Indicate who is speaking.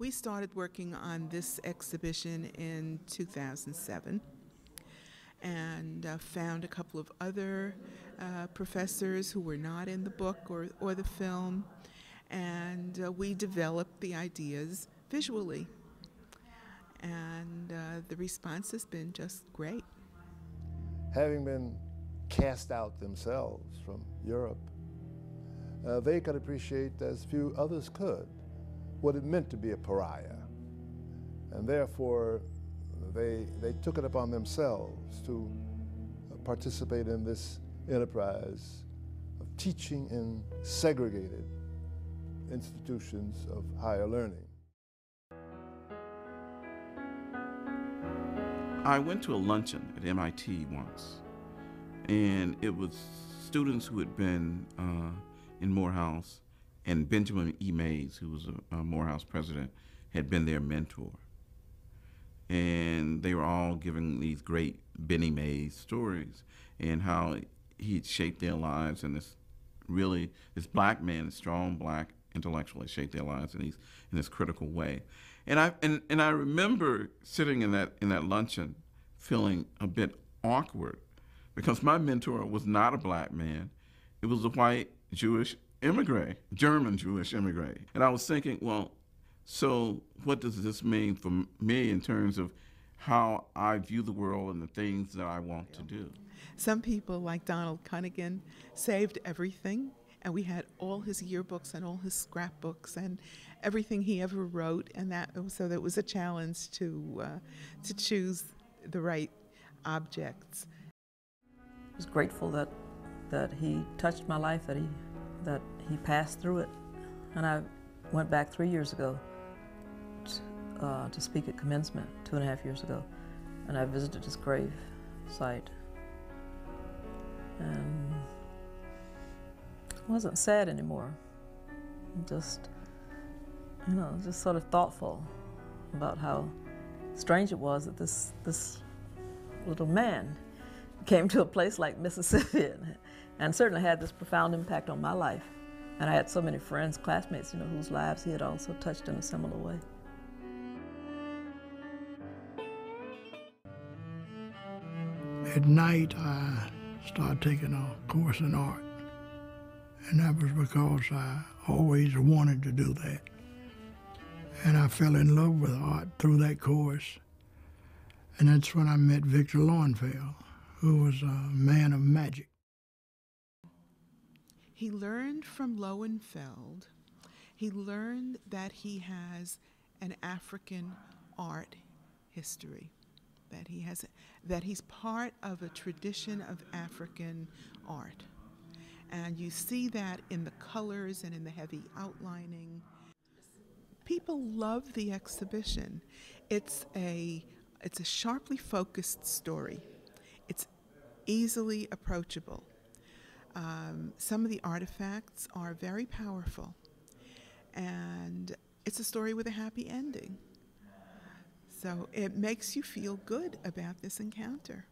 Speaker 1: We started working on this exhibition in 2007 and found a couple of other professors who were not in the book or the film, and we developed the ideas visually. And the response has been just great.
Speaker 2: Having been cast out themselves from Europe, they could appreciate, as few others could, what it meant to be a pariah. And therefore, they took it upon themselves to participate in this enterprise of teaching in segregated institutions of higher learning.
Speaker 3: I went to a luncheon at MIT once, and it was students who had been in Morehouse, and Benjamin E. Mays, who was a Morehouse president, had been their mentor. And they were all giving these great Benny Mays stories and how he had shaped their lives, and this black man, a strong black intellectual, had shaped their lives in this critical way. And I remember sitting in that luncheon feeling a bit awkward because my mentor was not a black man. It was a white Jewish immigrant, German Jewish immigrant. And I was thinking, well, so what does this mean for me in terms of how I view the world and the things that I want to do?
Speaker 1: Some people, like Donald Cunningham, saved everything, and we had all his yearbooks and all his scrapbooks and everything he ever wrote, and so that was a challenge to choose the right objects.
Speaker 4: I was grateful that he touched my life, that he passed through it, and I went back 3 years ago to speak at commencement 2.5 years ago, and I visited his grave site, and I wasn't sad anymore. Just sort of thoughtful about how strange it was that this little man came to a place like Mississippi and certainly had this profound impact on my life. And I had so many friends, classmates, whose lives he had also touched in a similar way.
Speaker 5: At night, I started taking a course in art, and that was because I always wanted to do that. And I fell in love with art through that course, and that's when I met Victor Lowenfeld, who was a man of magic.
Speaker 1: He learned from Lowenfeld, he learned that he has an African art history, that he's part of a tradition of African art. And you see that in the colors and in the heavy outlining. People love the exhibition. It's a sharply focused story. It's easily approachable. Some of the artifacts are very powerful, and it's a story with a happy ending. So it makes you feel good about this encounter.